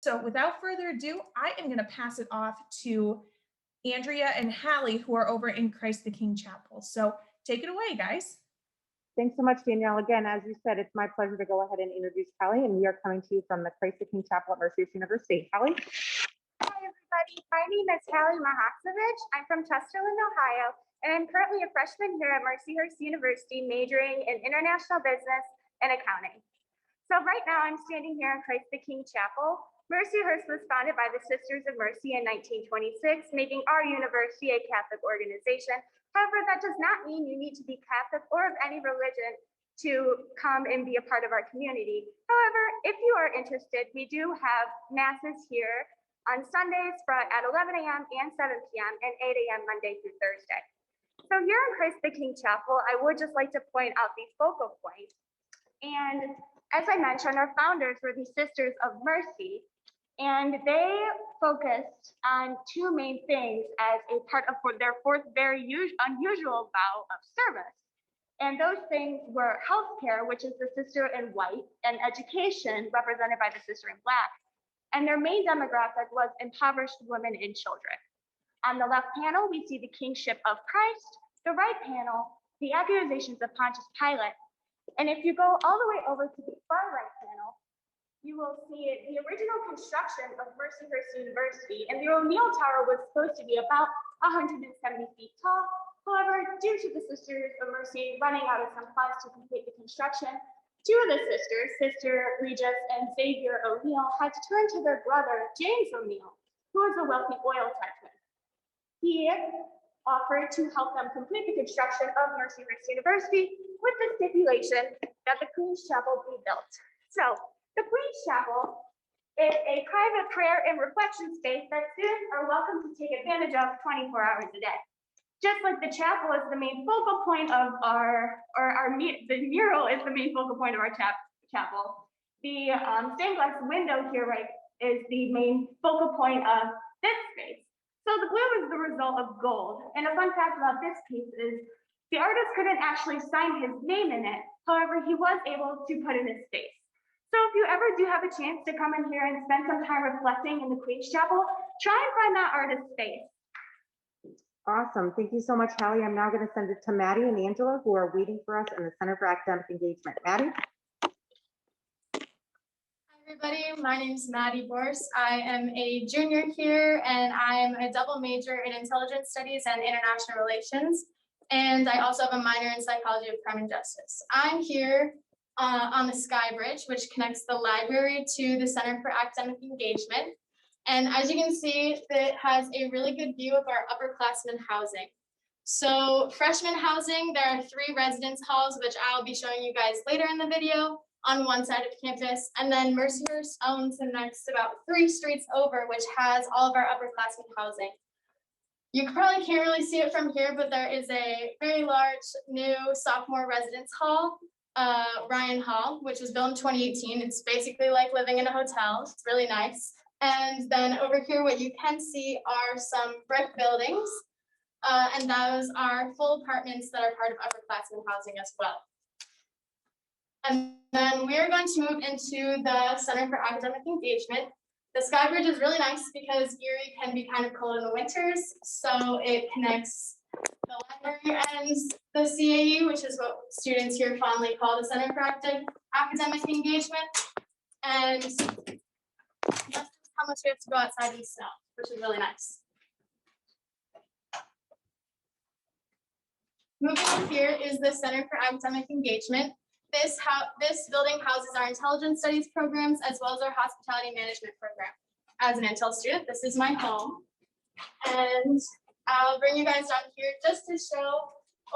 So without further ado, I am going to pass it off to Andrea and Hallie, who are over in Christ the King Chapel. So take it away, guys. Thanks so much, Danielle. Again, as you said, it's my pleasure to go ahead and introduce Hallie, and we are coming to you from the Christ the King Chapel at Mercyhurst University. Hallie? Hi, everybody. My name is Hallie Mahaksevich. I'm from Chesterland, Ohio, and I'm currently a freshman here at Mercyhurst University, majoring in international business and accounting. So right now, I'm standing here in Christ the King Chapel. Mercyhurst was founded by the Sisters of Mercy in 1926, making our university a Catholic organization. However, that does not mean you need to be Catholic or of any religion to come and be a part of our community. However, if you are interested, we do have masses here on Sundays at 11 a.m. and 7 p.m. and 8 a.m. Monday through Thursday. So here in Christ the King Chapel, I would just like to point out these focal points. And as I mentioned, our founders were the Sisters of Mercy, and they focused on two main things as a part of their fourth very unusual vow of service. And those things were healthcare, which is the Sister in White, and education, represented by the Sister in Black. And their main demographic was impoverished women and children. On the left panel, we see the kingship of Christ. The right panel, the accusations of Pontius Pilate. And if you go all the way over to the far right panel, you will see the original construction of Mercyhurst University, and the O'Neill Tower was supposed to be about 170 feet tall. However, due to the Sisters of Mercy running out of some funds to complete the construction, two of the sisters, Sister Regis and Xavier O'Neill, had to turn to their brother, James O'Neill, who was a wealthy oil tycoon. He offered to help them complete the construction of Mercyhurst University with the stipulation that the Queen's Chapel be built. So, the Queen's Chapel is a private prayer and reflection space that students are welcome to take advantage of 24 hours a day. Just like the chapel is the main focal point of the mural is the main focal point of our chapel. The stained glass window here, right, is the main focal point of this space. So the blue is the result of gold. And a fun fact about this piece is the artist couldn't actually sign his name in it. However, he was able to put in his face. So if you ever do have a chance to come in here and spend some time reflecting in the Queen's Chapel, try and find that artist's face. Awesome. Thank you so much, Hallie. I'm now going to send it to Maddie and Angela, who are waiting for us in the Center for Academic Engagement. Maddie? Hi, everybody. My name is Maddie Borse. I am a junior here, and I'm a double major in Intelligence Studies and International Relations. And I also have a minor in Psychology of Crime and Justice. I'm here on the Sky Bridge, which connects the library to the Center for Academic Engagement. And as you can see, it has a really good view of our upperclassmen housing. So freshman housing, there are 3 residence halls, which I'll be showing you guys later in the video on one side of campus. And then Mercyhurst owns the next about 3 streets over, which has all of our upperclassmen housing. You probably can't really see it from here, but there is a very large new sophomore residence hall, Ryan Hall, which was built in 2018. It's basically like living in a hotel. It's really nice. And then over here, what you can see are some brick buildings, and those are full apartments that are part of upperclassmen housing as well. And then we're going to move into the Center for Academic Engagement. The Sky Bridge is really nice because Erie can be kind of cold in the winters, so it connects the library and the CAE, which is what students here fondly call the Center for Academic Engagement. And that's how much we have to go outside in snow, which is really nice. Moving on here is the Center for Academic Engagement. This building houses our intelligence studies programs as well as our hospitality management program. As an Intel student, this is my home. And I'll bring you guys down here just to show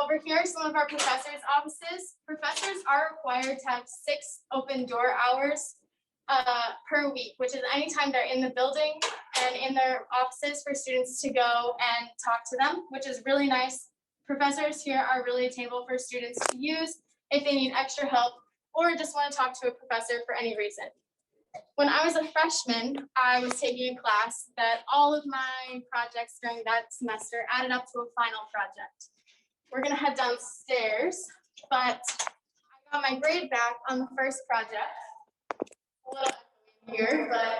over here some of our professors' offices. Professors are required to have 6 open door hours per week, which is anytime they're in the building and in their offices for students to go and talk to them, which is really nice. Professors here are really a table for students to use if they need extra help or just want to talk to a professor for any reason. When I was a freshman, I was taking a class that all of my projects during that semester added up to a final project. We're going to head downstairs, but I got my grade back on the first project. A little here, but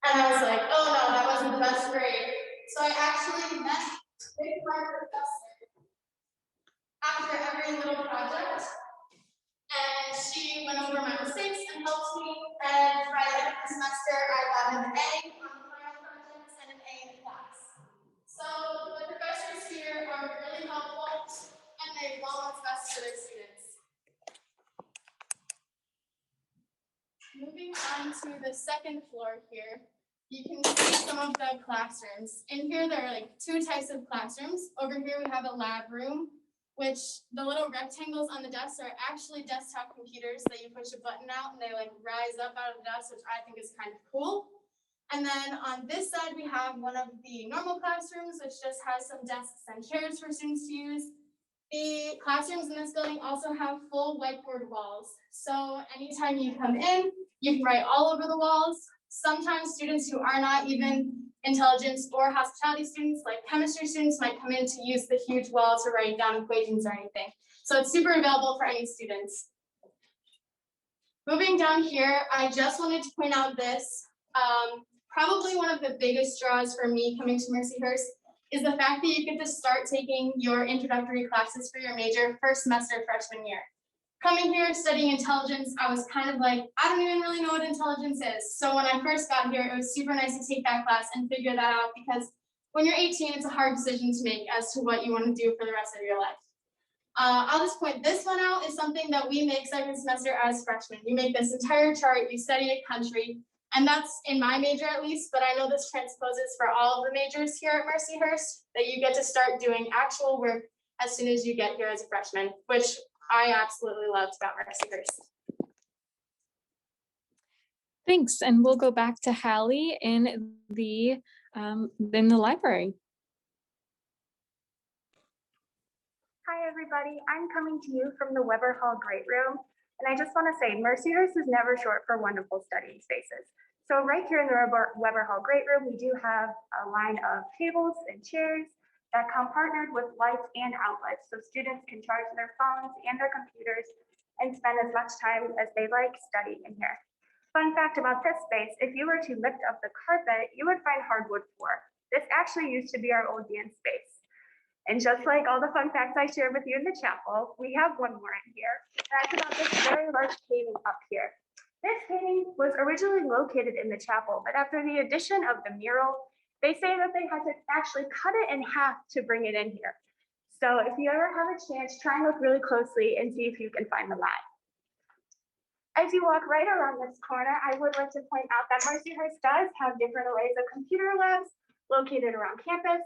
And I was like, oh no, that wasn't the best grade. So I actually met with my professor after every little project. And she went over my mistakes and helped me. And by the end of the semester, I got an A on the final projects and an A in the class. So the professors here are really helpful and they want what's best for their students. Moving on to the second floor here, you can see some of the classrooms. In here, there are like two types of classrooms. Over here, we have a lab room, which the little rectangles on the desks are actually desktop computers that you push a button out and they like rise up out of the desk, which I think is kind of cool. And then on this side, we have one of the normal classrooms, which just has some desks and chairs for students to use. The classrooms in this building also have full whiteboard walls. So anytime you come in, you can write all over the walls. Sometimes students who are not even intelligence or hospitality students, like chemistry students, might come in to use the huge wall to write down equations or anything. So it's super available for any students. Moving down here, I just wanted to point out this. Probably one of the biggest draws for me coming to Mercyhurst is the fact that you get to start taking your introductory classes for your major first semester freshman year. Coming here, studying intelligence, I was kind of like, I don't even really know what intelligence is. So when I first got here, it was super nice to take that class and figure that out because when you're 18, it's a hard decision to make as to what you want to do for the rest of your life. I'll just point this one out is something that we make second semester as freshmen. You make this entire chart, you study a country, and that's in my major at least, but I know this transposes for all of the majors here at Mercyhurst, that you get to start doing actual work as soon as you get here as a freshman, which I absolutely loved about Mercyhurst. Thanks, and we'll go back to Hallie in the library. Hi, everybody. I'm coming to you from the Weber Hall Great Room. And I just want to say, Mercyhurst is never short for wonderful studying spaces. So right here in the Weber Hall Great Room, we do have a line of tables and chairs that come partnered with lights and outlets. So students can charge their phones and their computers and spend as much time as they like studying in here. Fun fact about this space, if you were to lift up the carpet, you would find hardwood floor. This actually used to be our old dance space. And just like all the fun facts I shared with you in the chapel, we have one more in here. And that's about this very large painting up here. This painting was originally located in the chapel, but after the addition of the mural, they say that they had to actually cut it in half to bring it in here. So if you ever have a chance, try and look really closely and see if you can find the mat. As you walk right around this corner, I would like to point out that Mercyhurst does have different arrays of computer labs located around campus.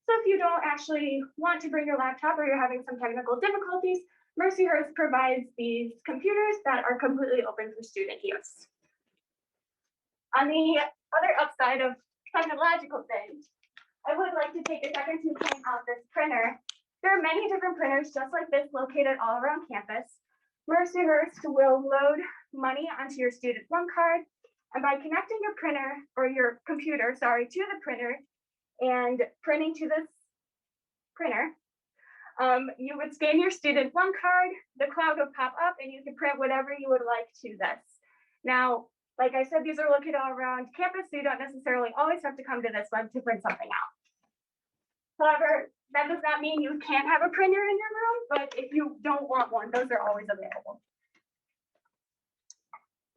So if you don't actually want to bring your laptop or you're having some technical difficulties, Mercyhurst provides these computers that are completely open for student use. On the other upside of technological things, I would like to take a second to point out this printer. There are many different printers just like this located all around campus. Mercyhurst will load money onto your student loan card, and by connecting your printer or your computer, to the printer and printing to this printer, you would scan your student loan card, the cloud would pop up, and you can print whatever you would like to this. Now, like I said, these are located all around campus, so you don't necessarily always have to come to this web to print something out. However, that does not mean you can't have a printer in your room, but if you don't want one, those are always available.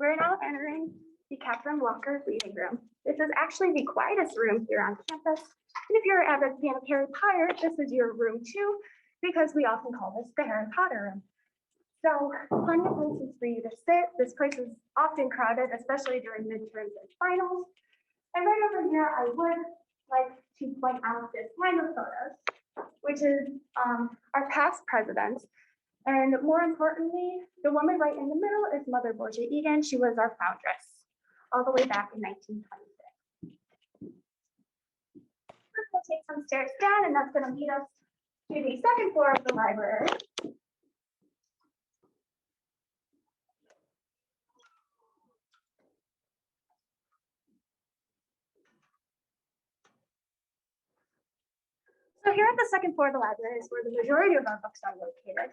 We're now entering the Katherine Walker reading room. This is actually the quietest room here on campus. And if you're an avid fan of Harry Potter, this is your room too, because we often call this the Harry Potter room. So plenty of places for you to sit. This place is often crowded, especially during midterms and finals. And right over here, I would like to point out this line of photos, which is our past presidents. And more importantly, the woman right in the middle is Mother Borgia Egan. She was our foundress all the way back in 1926. We're going to take some stairs down, and that's going to lead us to the second floor of the library. So here at the second floor of the library is where the majority of our books are located.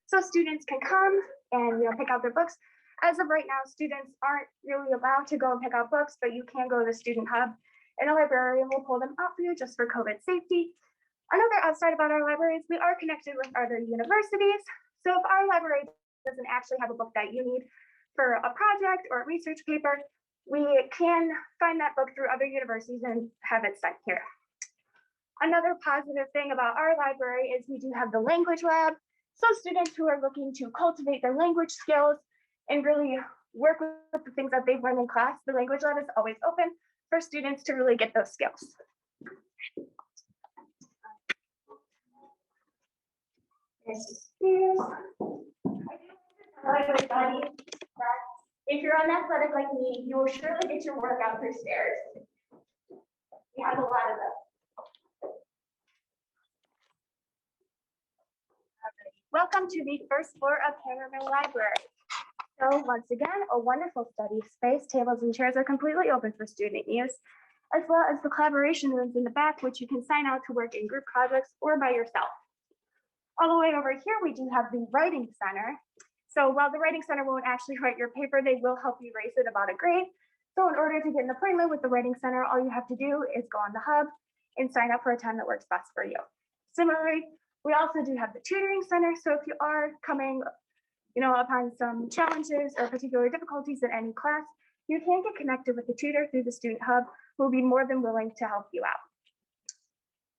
So students can come and pick out their books. As of right now, students aren't really allowed to go and pick out books, but you can go to the student hub and a librarian will pull them out for you just for COVID safety. Another outside about our libraries, we are connected with other universities. So if our library doesn't actually have a book that you need for a project or a research paper, we can find that book through other universities and have it sent here. Another positive thing about our library is we do have the language lab. So students who are looking to cultivate their language skills and really work with the things that they've learned in class, the language lab is always open for students to really get those skills. Everybody, that if you're unathletic like me, you will surely get your workout through stairs. We have a lot of them. Welcome to the first floor of Katherine Library. So once again, a wonderful study space. Tables and chairs are completely open for student use, as well as the collaboration rooms in the back, which you can sign out to work in group projects or by yourself. All the way over here, we do have the writing center. So while the writing center won't actually write your paper, they will help you raise it about a grade. So in order to get an appointment with the writing center, all you have to do is go on the hub and sign up for a time that works best for you. Similarly, we also do have the tutoring center. So if you are coming, upon some challenges or particular difficulties in any class, you can get connected with the tutor through the student hub, who will be more than willing to help you out.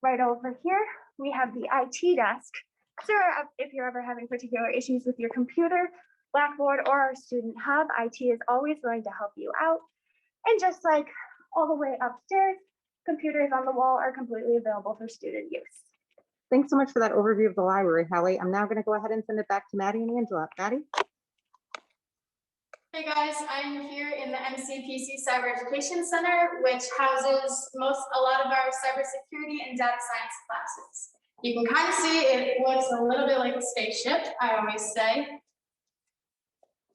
Right over here, we have the IT desk. So if you're ever having particular issues with your computer, Blackboard, or our student hub, IT is always willing to help you out. And just like all the way upstairs, computers on the wall are completely available for student use. Thanks so much for that overview of the library, Hallie. I'm now going to go ahead and send it back to Maddie and Angela. Maddie? Hey guys, I'm here in the MCPC Cyber Education Center, which houses a lot of our cybersecurity and data science classes. You can kind of see it looks a little bit like a spaceship, I always say.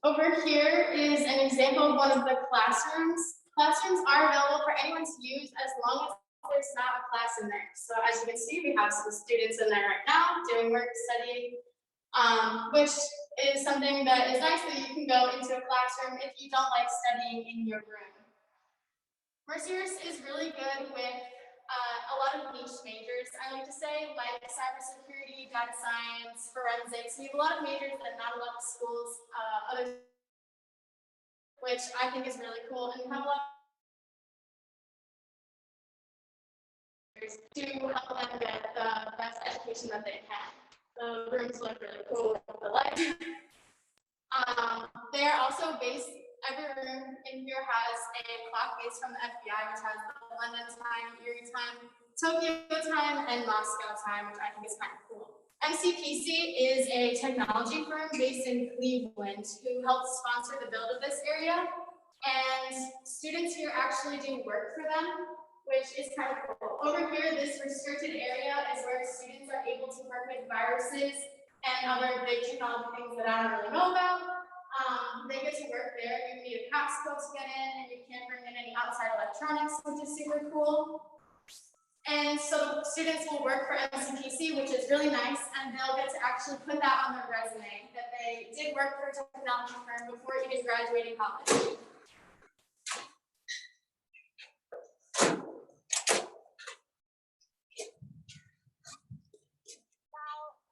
Over here is an example of one of the classrooms. Classrooms are available for anyone to use as long as there's not a class in there. So as you can see, we have some students in there right now doing work, studying, which is something that is nice that you can go into a classroom if you don't like studying in your room. Mercyhurst is really good with a lot of niche majors, I like to say, like cybersecurity, data science, forensics. We have a lot of majors that not a lot of schools, which I think is really cool, and we have a lot to help them get the best education that they can. The rooms look really cool with the lights. They are also based, every room in here has a clock based from the FBI, which has the London time, Erie time, Tokyo time, and Moscow time, which I think is kind of cool. MCPC is a technology firm based in Cleveland who helps sponsor the build of this area. And students here actually do work for them, which is kind of cool. Over here, this restricted area is where students are able to work with viruses and other big technology things that I don't really know about. They get to work there. You need a passport to get in, and you can't bring in any outside electronics, which is super cool. And so students will work for MCPC, which is really nice, and they'll get to actually put that on their resume, that they did work for a technology firm before even graduating college.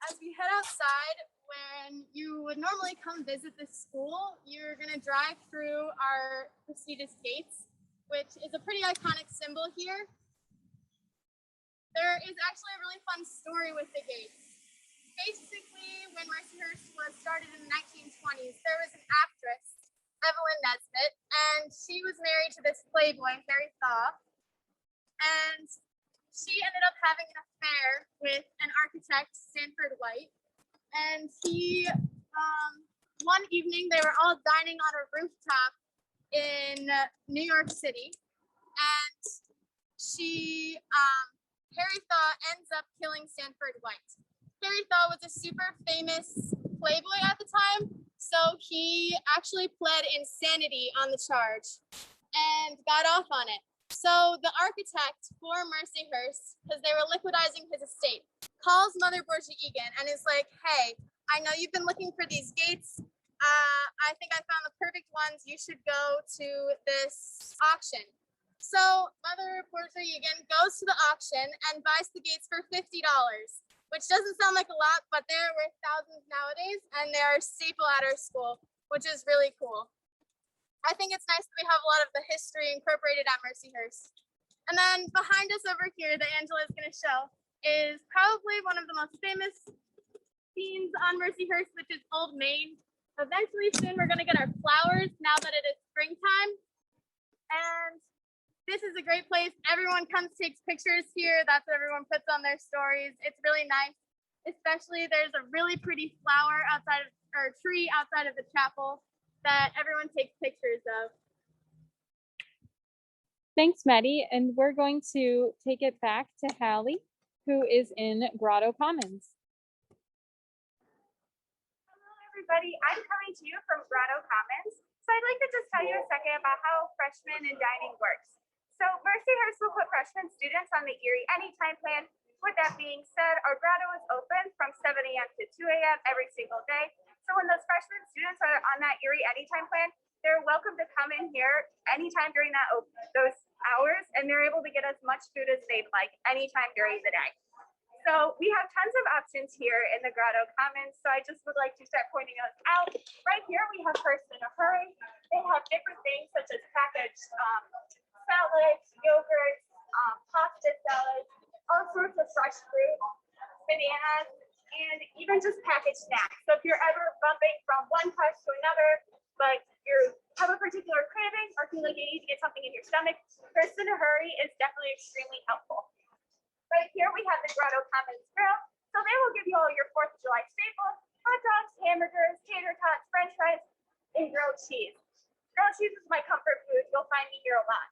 As we head outside, when you would normally come visit this school, you're going to drive through our prestigious gates, which is a pretty iconic symbol here. There is actually a really fun story with the gates. Basically, when Mercyhurst was started in the 1920s, there was an actress, Evelyn Nesbit, and she was married to this playboy, Harry Thaw, and she ended up having an affair with an architect, Sanford White, and he, one evening they were all dining on a rooftop in New York City, and Harry Thaw ends up killing Sanford White. Harry Thaw was a super famous playboy at the time, so he actually pled insanity on the charge and got off on it. So the architect for Mercyhurst, because they were liquidizing his estate, calls Mother Borgia Egan and is like, hey, I know you've been looking for these gates. I I think I found the perfect ones. You should go to this auction. So Mother Porter again goes to the auction and buys the gates for $50, which doesn't sound like a lot, but they're worth thousands nowadays, and they're a staple at our school, which is really cool. I think it's nice that we have a lot of the history incorporated at Mercyhurst. And then behind us over here that Angela is going to show is probably one of the most famous scenes on Mercyhurst, which is Old Main. Eventually soon we're going to get our flowers now that it is springtime. And this is a great place. Everyone comes, takes pictures here. That's what everyone puts on their stories. It's really nice. Especially there's a really pretty flower outside of, or tree outside of the chapel that everyone takes pictures of. Thanks, Maddie. And we're going to take it back to Hallie, who is in Grotto Commons. Hello, everybody. I'm coming to you from Grotto Commons. So I'd like to just tell you a second about how freshman and dining works. So Mercyhurst will put freshman students on the Erie Anytime plan. With that being said, our grotto is open from 7 a.m. to 2 a.m. every single day. So when those freshman students are on that Erie Anytime plan, they're welcome to come in here anytime during those hours, and they're able to get as much food as they'd like anytime during the day. So we have tons of options here in the Grotto Commons. So I just would like to start pointing us out. Right here, we have First in a Hurry. They have different things such as packaged salads, yogurt, pasta salads, all sorts of fresh fruit, bananas, and even just packaged snacks. So if you're ever bumping from one crush to another, but you have a particular craving or feel like you need to get something in your stomach, First in a Hurry is definitely extremely helpful. Right here, we have the Grotto Commons Grill. So they will give you all your 4th of July staples: hot dogs, hamburgers, tater tots, french fries, and grilled cheese. Grilled cheese is my comfort food. You'll find me here a lot.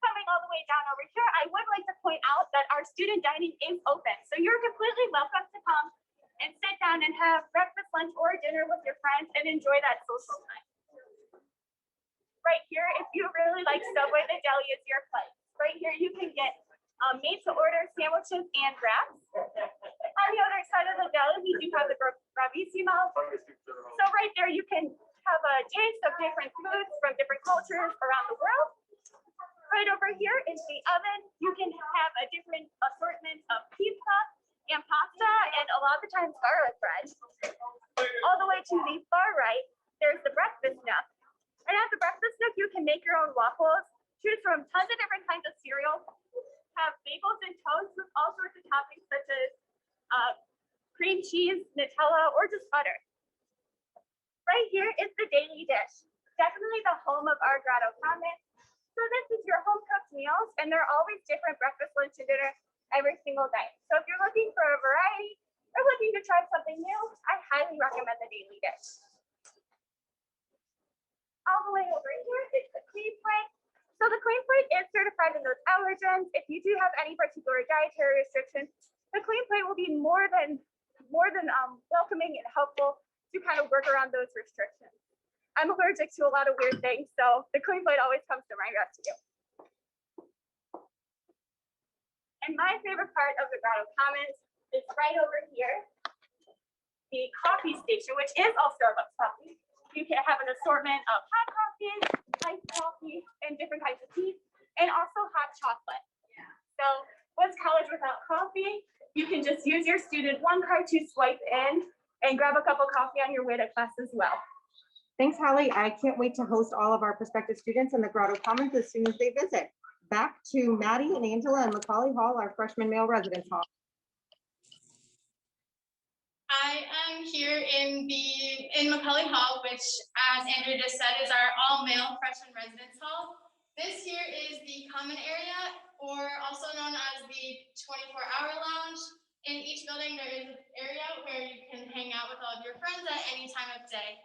Coming all the way down over here, I would like to point out that our student dining is open. So you're completely welcome to come and sit down and have breakfast, lunch, or dinner with your friends and enjoy that social time. Right here, if you really like Subway, the deli is your place. Right here, you can get made-to-order sandwiches and wraps. On the other side of the deli, we do have the Bravissimo. So right there, you can have a taste of different foods from different cultures around the world. Right over here is the oven. You can have a different assortment of pizza and pasta, and a lot of the times garlic bread. All the way to the far right, there's the breakfast nook. And at the breakfast nook, you can make your own waffles, choose from tons of different kinds of cereal, have bagels and toast with all sorts of toppings such as cream cheese, Nutella, or just butter. Right here is the daily dish. Definitely the home of our Grotto Commons. So this is your home cooked meals, and they're always different breakfast, lunch, and dinner every single day. So if you're looking for a variety or looking to try something new, I highly recommend the daily dish. All the way over here is the Clean Plate. So the Clean Plate is certified in those allergens. If you do have any particular dietary restrictions, the Clean Plate will be more than welcoming and helpful to kind of work around those restrictions. I'm allergic to a lot of weird things, so the Clean Plate always comes to my rescue. And my favorite part of the Grotto Commons is right over here, the coffee station, which is all Starbucks coffee. You can have an assortment of hot coffee, iced coffee, and different types of tea, and also hot chocolate. So what's college without coffee? You can just use your student one card to swipe in and grab a cup of coffee on your way to class as well. Thanks, Hallie. I can't wait to host all of our prospective students in the Grotto Commons as soon as they visit. Back to Maddie and Angela and Macaulay Hall, our freshman male residence hall. I am here in Macaulay Hall, which, as Andrew just said, is our all-male freshman residence hall. This here is the common area, or also known as the 24-hour lounge. In each building, there is an area where you can hang out with all of your friends at any time of day.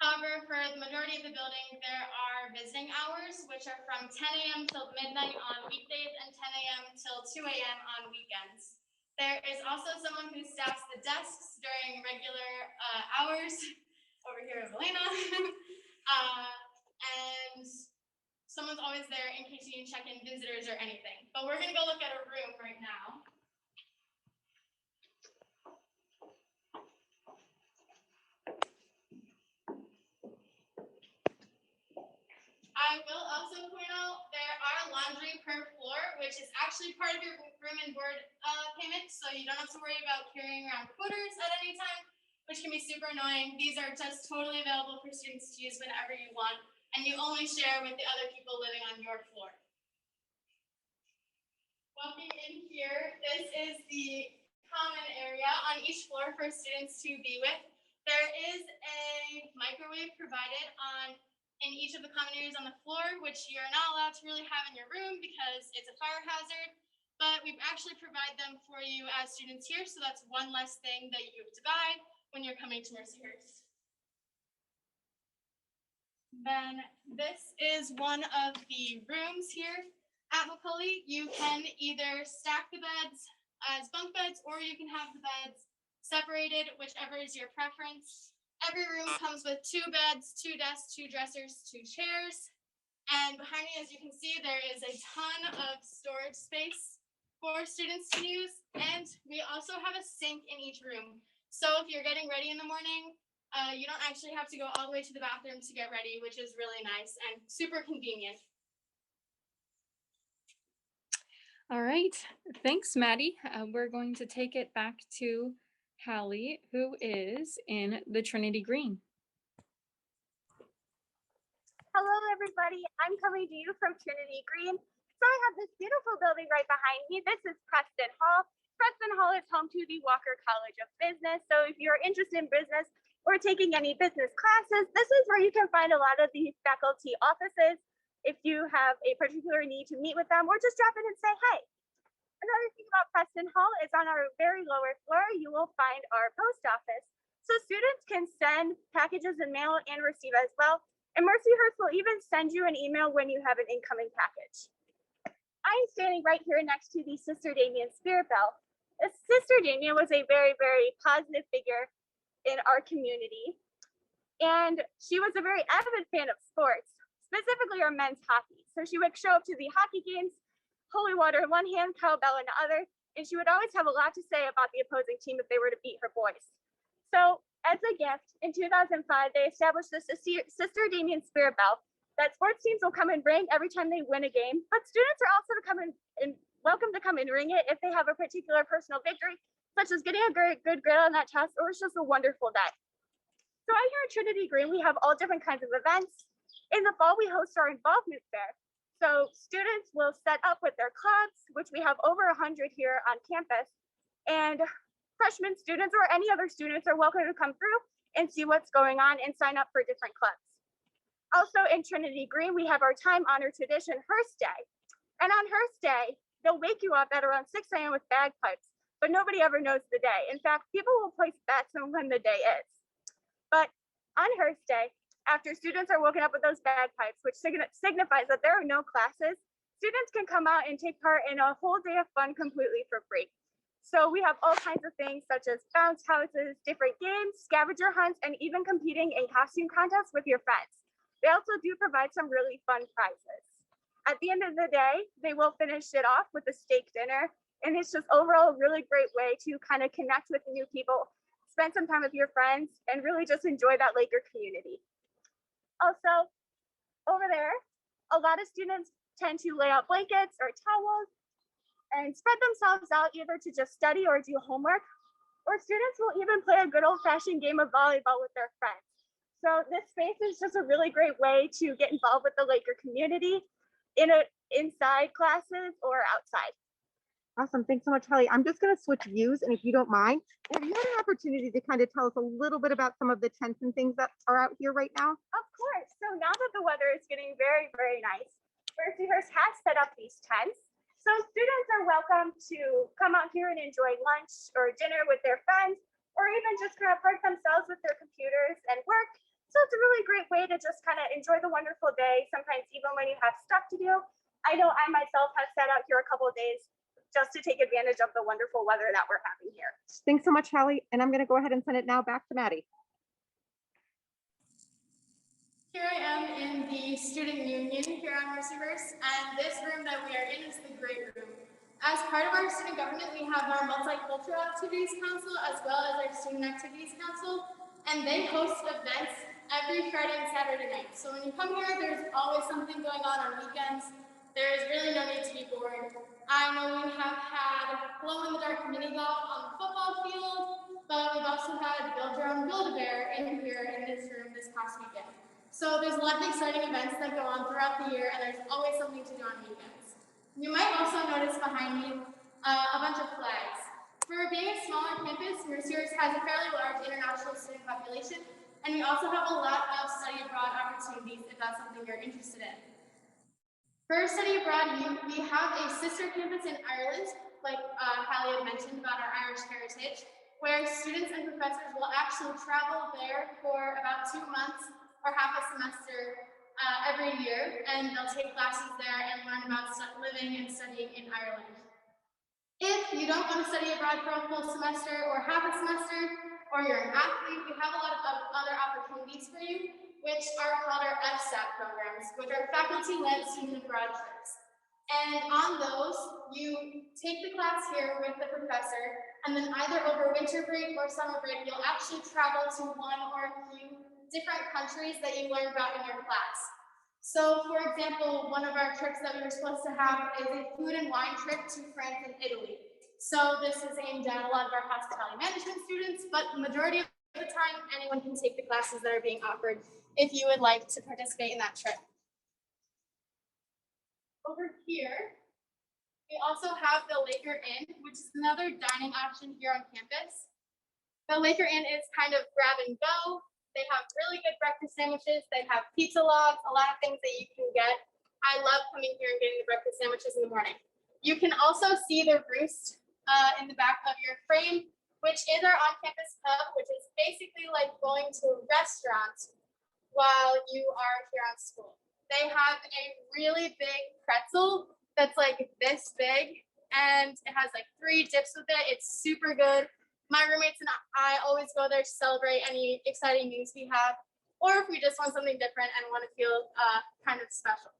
However, for the majority of the building, there are visiting hours, which are from 10 a.m. till midnight on weekdays and 10 a.m. till 2 a.m. on weekends. There is also someone who staffs the desks during regular hours, over here with Elena, and someone's always there in case you need to check in visitors or anything. But we're gonna go look at a room right now. which is actually part of your room and board payment, so you don't have to worry about carrying around quarters at any time, which can be super annoying. These are just totally available for students to use whenever you want, and you only share with the other people living on your floor. Walking in here, this is the common area on each floor for students to be with. There is a microwave provided in each of the common areas on the floor, which you're not allowed to really have in your room because it's a fire hazard, but we actually provide them for you as students here, so that's one less thing that you have to buy when you're coming to Mercyhurst. Then this is one of the rooms here at Macaulay. You can either stack the beds as bunk beds, or you can have the beds separated, whichever is your preference. Every room comes with 2 beds, 2 desks, 2 dressers, 2 chairs. And behind me, as you can see, there is a ton of storage space for students to use. And we also have a sink in each room. So if you're getting ready in the morning, you don't actually have to go all the way to the bathroom to get ready, which is really nice and super convenient. All right, thanks, Maddie. We're going to take it back to Hallie, who is in the Trinity Green. Hello, everybody. I'm coming to you from Trinity Green. So I have this beautiful building right behind me. This is Preston Hall. Preston Hall is home to the Walker College of Business. So if you're interested in business or taking any business classes, this is where you can find a lot of the faculty offices if you have a particular need to meet with them, or just drop in and say, hey. Another thing about Preston Hall is on our very lower floor, you will find our post office. So students can send packages in mail and receive as well. And Mercyhurst will even send you an email when you have an incoming package. I'm standing right here next to the Sister Damien Spirit Bell. Sister Damien was a very, very positive figure in our community. And she was a very avid fan of sports, specifically our men's hockey. So she would show up to the hockey games, holy water in one hand, cowbell in the other, and she would always have a lot to say about the opposing team if they were to beat her boys. So as a gift, in 2005, they established the Sister Damien Spirit Bell that sports teams will come and ring every time they win a game, but students are also welcome to come and ring it if they have a particular personal victory, such as getting a good grade on that test, or it's just a wonderful day. So out here at Trinity Green, we have all different kinds of events. In the fall, we host our involvement fair. So students will set up with their clubs, which we have over 100 here on campus, and freshman students or any other students are welcome to come through and see what's going on and sign up for different clubs. Also in Trinity Green, we have our time-honored tradition, Hearst Day. And on Hearst Day, they'll wake you up at around 6 a.m. with bagpipes, but nobody ever knows the day. In fact, people will place bets on when the day is. But on Hearst Day, after students are woken up with those bagpipes, which signifies that there are no classes, students can come out and take part in a whole day of fun completely for free. So we have all kinds of things such as bounce houses, different games, scavenger hunts, and even competing in costume contests with your friends. They also do provide some really fun prizes. At the end of the day, they will finish it off with a steak dinner. And it's just overall a really great way to kind of connect with new people, spend some time with your friends, and really just enjoy that Laker community. Also, over there, a lot of students tend to lay out blankets or towels and spread themselves out either to just study or do homework, or students will even play a good old-fashioned game of volleyball with their friends. So this space is just a really great way to get involved with the Laker community inside classes or outside. Awesome. Thanks so much, Hallie. I'm just going to switch views, and if you don't mind, have you had an opportunity to kind of tell us a little bit about some of the tents and things that are out here right now? Of course. So now that the weather is getting very, very nice, Mercyhurst has set up these tents. So students are welcome to come out here and enjoy lunch or dinner with their friends, or even just kind of park themselves with their computers and work. So it's a really great way to just kind of enjoy the wonderful day, sometimes even when you have stuff to do. I know I myself have sat out here a couple of days just to take advantage of the wonderful weather that we're having here. Thanks so much, Hallie. And I'm going to go ahead and send it now back to Maddie. Here I am in the student union here on Mercyhurst, and this room that we are in is the great room. As part of our student government, we have our Multicultural Activities Council as well as our Student Activities Council, and they host events every Friday and Saturday night. So when you come here, there's always something going on weekends. There is really no need to be bored. I know we have had glow-in-the-dark mini golf on the football field, but we've also had Build Your Own Build-A-Bear in here in this room this past weekend. So there's a lot of exciting events that go on throughout the year, and there's always something to do on weekends. You might also notice behind me a bunch of flags. For being a smaller campus, Mercyhurst has a fairly large international student population, and we also have a lot of study abroad opportunities if that's something you're interested in. For study abroad, we have a sister campus in Ireland, like Hallie had mentioned about our Irish heritage, where students and professors will actually travel there for about 2 months or half a semester every year, and they'll take classes there and learn about living and studying in Ireland. If you don't want to study abroad for a full semester or half a semester, or you're an athlete, we have a lot of other opportunities for you, which are called our FSAT programs, which are faculty-led student abroad trips. And on those, you take the class here with the professor, and then either over winter break or summer break, you'll actually travel to one or a few different countries that you learn about in your class. So, for example, one of our trips that we were supposed to have is a food and wine trip to France and Italy. So this is aimed at a lot of our hospitality management students, but the majority of the time, anyone can take the classes that are being offered if you would like to participate in that trip. Over here, we also have the Laker Inn, which is another dining option here on campus. The Laker Inn is kind of grab and go. They have really good breakfast sandwiches. They have pizza logs, a lot of things that you can get. I love coming here and getting the breakfast sandwiches in the morning. You can also see the roost in the back of your frame, which is our on-campus pub, which is basically like going to a restaurant while you are here on school. They have a really big pretzel that's like this big, and it has like 3 dips with it. It's super good. My roommates and I always go there to celebrate any exciting news we have, or if we just want something different and want to feel kind of special.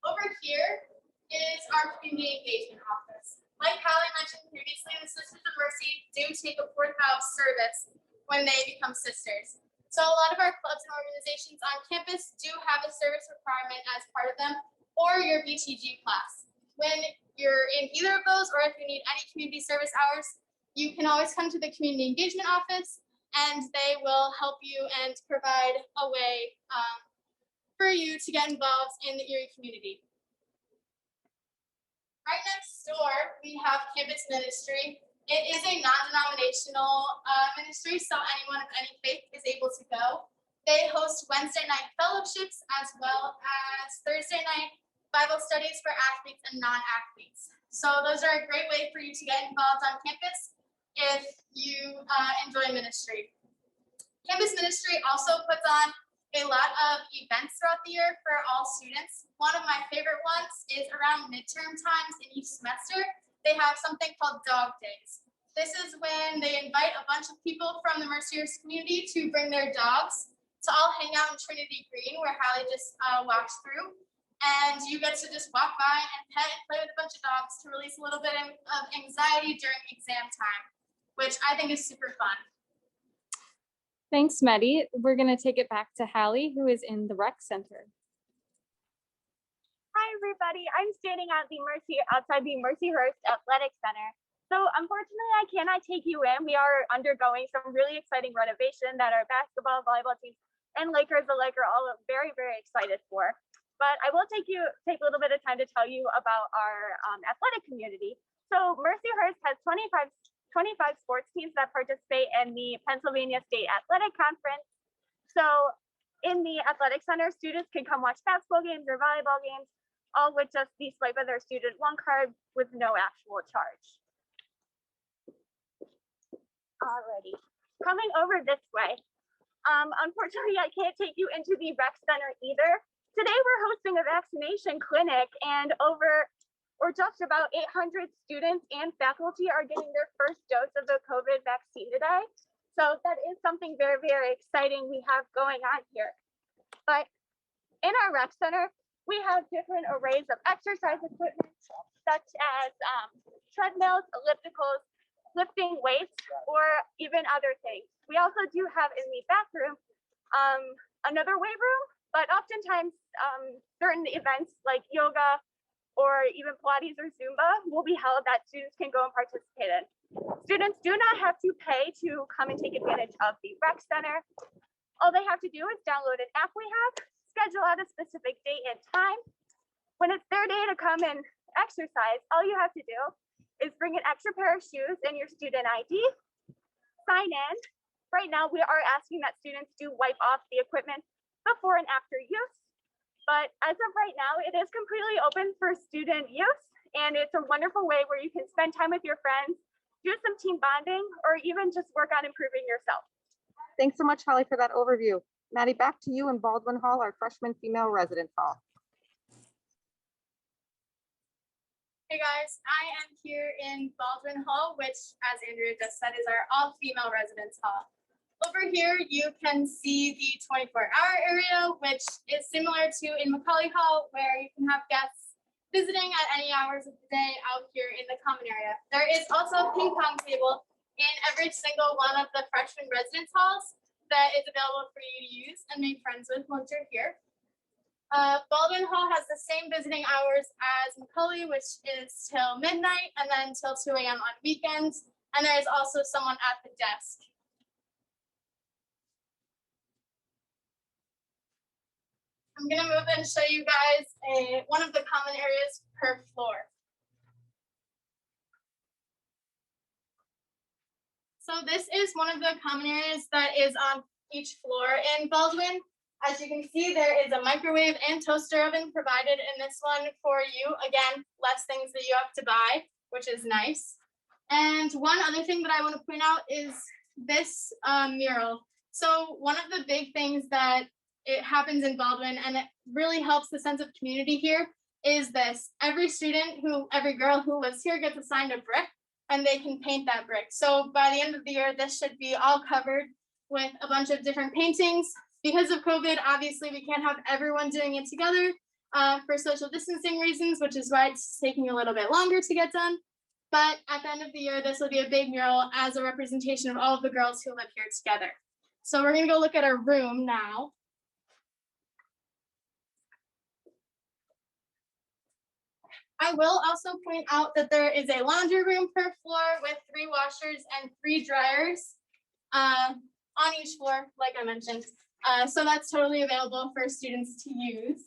Over here is our community engagement office. Like Hallie mentioned previously, the Sisters of Mercy do take a 4th vow of service when they become sisters. So a lot of our clubs and organizations on campus do have a service requirement as part of them, or your BTG class. When you're in either of those, or if you need any community service hours, you can always come to the community engagement office, and they will help you and provide a way for you to get involved in the Erie community. Right next door, we have campus ministry. It is a non-denominational ministry, so anyone of any faith is able to go. They host Wednesday night fellowships as well as Thursday night Bible studies for athletes and non-athletes. So those are a great way for you to get involved on campus if you enjoy ministry. Campus ministry also puts on a lot of events throughout the year for all students. One of my favorite ones is around midterm times in each semester. They have something called Dog Days. This is when they invite a bunch of people from the Mercyhurst community to bring their dogs to all hang out in Trinity Green, where Hallie just walked through. And you get to just walk by and pet and play with a bunch of dogs to release a little bit of anxiety during exam time, which I think is super fun. Thanks, Maddie. We're going to take it back to Hallie, who is in the rec center. Hi, everybody. I'm standing outside the Mercyhurst Athletic Center. So unfortunately, I cannot take you in. We are undergoing some really exciting renovation that our basketball, volleyball teams, and Lakers alike are all very, very excited for. But I will take a little bit of time to tell you about our athletic community. So Mercyhurst has 25 sports teams that participate in the Pennsylvania State Athletic Conference. So in the athletic center, students can come watch basketball games or volleyball games, all with just the swipe of their Student One card with no actual charge. Alrighty, coming over this way. Unfortunately, I can't take you into the rec center either. Today, we're hosting a vaccination clinic, and just about 800 students and faculty are getting their first dose of the COVID vaccine today. So that is something very, very exciting we have going on here. But in our rec center, we have different arrays of exercise equipment, such as treadmills, ellipticals, lifting weights, or even other things. We also do have in the bathroom another weight room but oftentimes certain events like yoga or even Pilates or Zumba will be held that students can go and participate in. Students do not have to pay to come and take advantage of the rec center. All they have to do is download an app we have, schedule out a specific date and time. When it's their day to come and exercise, all you have to do is bring an extra pair of shoes and your student ID, sign in. Right now, we are asking that students do wipe off the equipment before and after use. But as of right now, it is completely open for student use, and it's a wonderful way where you can spend time with your friends, do some team bonding, or even just work on improving yourself. Thanks so much, Holly, for that overview. Maddie, back to you in Baldwin Hall, our freshman female residence hall. Hey guys, I am here in Baldwin Hall, which, as Andrea just said, is our all-female residence hall. Over here, you can see the 24-hour area, which is similar to in Macaulay Hall, where you can have guests visiting at any hours of the day out here in the common area. There is also a ping pong table in every single one of the freshman residence halls that is available for you to use and make friends with once you're here. Baldwin Hall has the same visiting hours as Macaulay, which is till midnight and then till 2 a.m. on weekends. And there is also someone at the desk. I'm gonna move and show you guys one of the common areas per floor. So this is one of the common areas that is on each floor in Baldwin. As you can see, there is a microwave and toaster oven provided in this one for you. Again, less things that you have to buy, which is nice. And one other thing that I want to point out is this mural. So one of the big things that it happens in Baldwin, and it really helps the sense of community here, is this. Every girl who lives here gets assigned a brick, and they can paint that brick. So by the end of the year, this should be all covered with a bunch of different paintings. Because of COVID, obviously, we can't have everyone doing it together for social distancing reasons, which is why it's taking a little bit longer to get done. But at the end of the year, this will be a big mural as a representation of all of the girls who live here together. So we're gonna go look at our room now. I will also point out that there is a laundry room per floor with 3 washers and 3 dryers on each floor, like I mentioned. So that's totally available for students to use.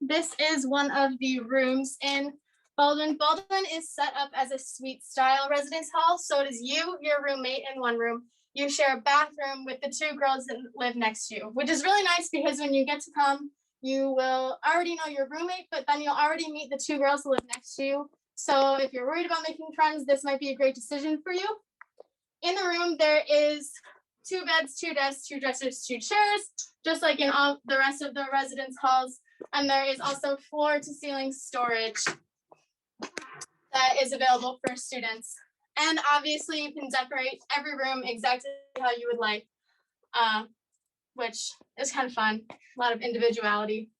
This is one of the rooms in Baldwin. Baldwin is set up as a suite style residence hall. So it is you, your roommate in one room. You share a bathroom with the 2 girls that live next to you, which is really nice because when you get to come, you will already know your roommate, but then you'll already meet the 2 girls who live next to you. So if you're worried about making friends, this might be a great decision for you. In the room, there is 2 beds, 2 desks, 2 dressers, 2 chairs, just like in all the rest of the residence halls. And there is also floor to ceiling storage that is available for students. And obviously you can decorate every room exactly how you would like, which is kind of fun, a lot of individuality.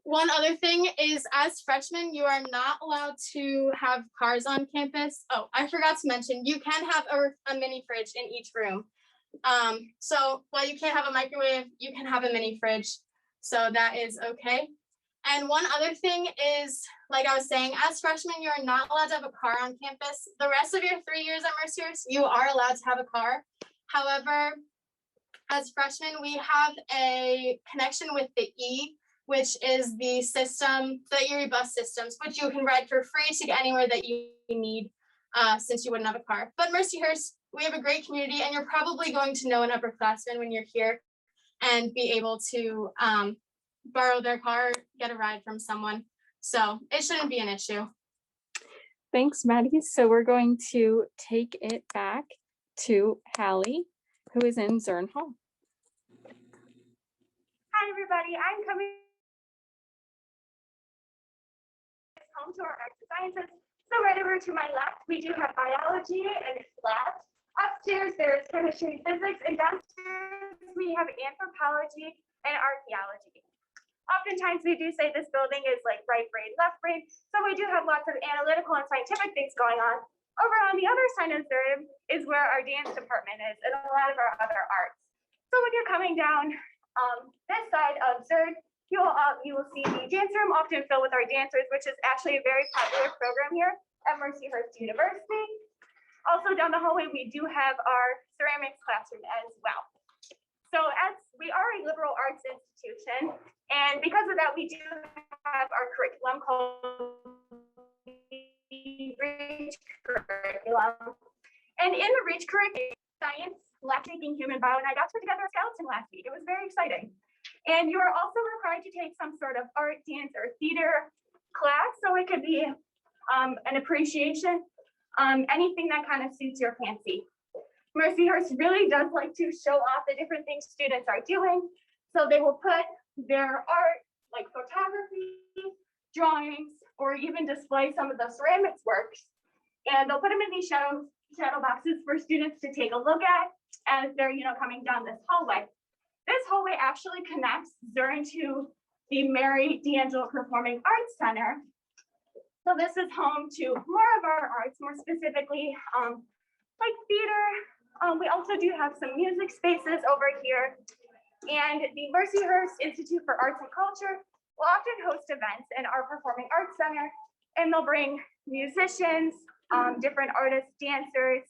One other thing is, as freshmen, you are not allowed to have cars on campus. Oh, I forgot to mention, you can have a mini fridge in each room. So while you can't have a microwave, you can have a mini fridge. So that is okay. And one other thing is, like I was saying, as freshmen, you are not allowed to have a car on campus. The rest of your 3 years at Mercyhurst, you are allowed to have a car. However, as freshmen, we have a connection with the E, which is the system, the Erie bus systems, which you can ride for free to get anywhere that you need since you wouldn't have a car. But Mercyhurst, we have a great community, and you're probably going to know an upperclassman when you're here and be able to borrow their car, get a ride from someone. So it shouldn't be an issue. Thanks, Maddie. So we're going to take it back to Hallie, who is in Zern Hall. Hi, everybody. I'm coming home to our arts and sciences. So right over to my left, we do have biology and its labs. Upstairs, there's chemistry and physics, and downstairs, we have anthropology and archaeology. Oftentimes we do say this building is like right brain, left brain. So we do have lots of analytical and scientific things going on. Over on the other side of the room is where our dance department is and a lot of our other arts. So when you're coming down this side of Zerd, you will see the dance room often filled with our dancers, which is actually a very popular program here at Mercyhurst University. Also down the hallway, we do have our ceramics classroom as well. So as we are a liberal arts institution, and because of that, we do have our curriculum called the REACH curriculum. And in the REACH curriculum, science, lab taking, human bio, and I got to put together a skeleton last week. It was very exciting. And you are also required to take some sort of art, dance, or theater class. So it could be an appreciation, anything that kind of suits your fancy. Mercyhurst really does like to show off the different things students are doing. So they will put their art, like photography, drawings, or even display some of the ceramics works. And they'll put them in these shadow boxes for students to take a look at as they're, coming down this hallway. This hallway actually connects Zerd to the Mary D'Angelo Performing Arts Center. So this is home to more of our arts, more specifically like theater. We also do have some music spaces over here. And the Mercyhurst Institute for Arts and Culture will often host events in our Performing Arts Center, and they'll bring musicians, different artists, dancers,